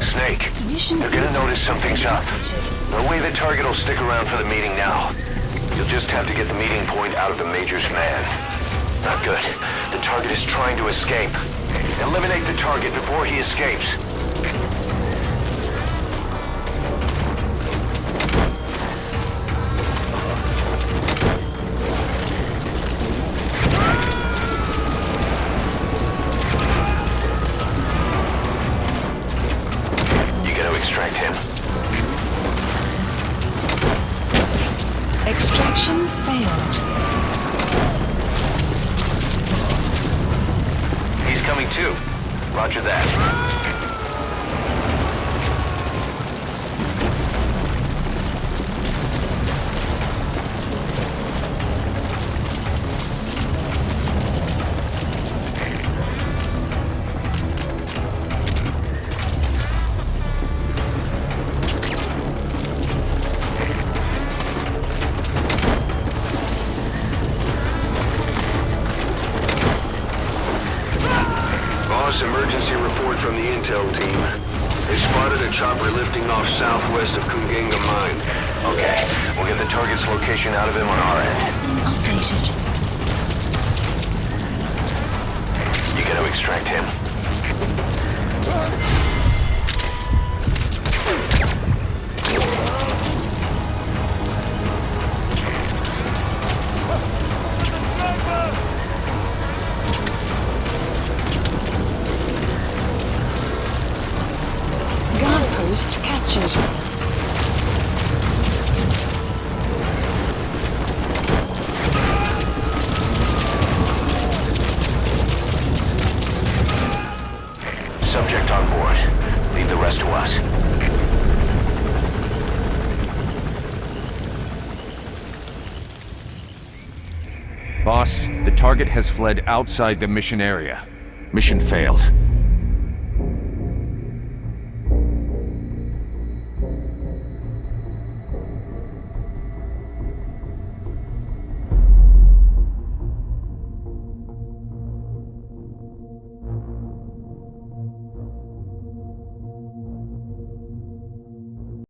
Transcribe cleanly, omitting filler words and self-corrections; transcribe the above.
Snake, they're gonna notice something's up. No way the target will stick around for the meeting now. You'll just have to get the meeting point out of the Major's man. Not good. The target is trying to escape. Eliminate the target before he escapes. You gonna extract him? Extraction failed. He's coming too. Roger that. Emergency report from the intel team. They spotted a chopper lifting off southwest of Kungenga Mine. Okay, we'll get the target's location out of him on our end. Updated. You gonna extract him? Post captured. Subject on board. Leave the rest to us. Boss, the target has fled outside the mission area. Mission failed.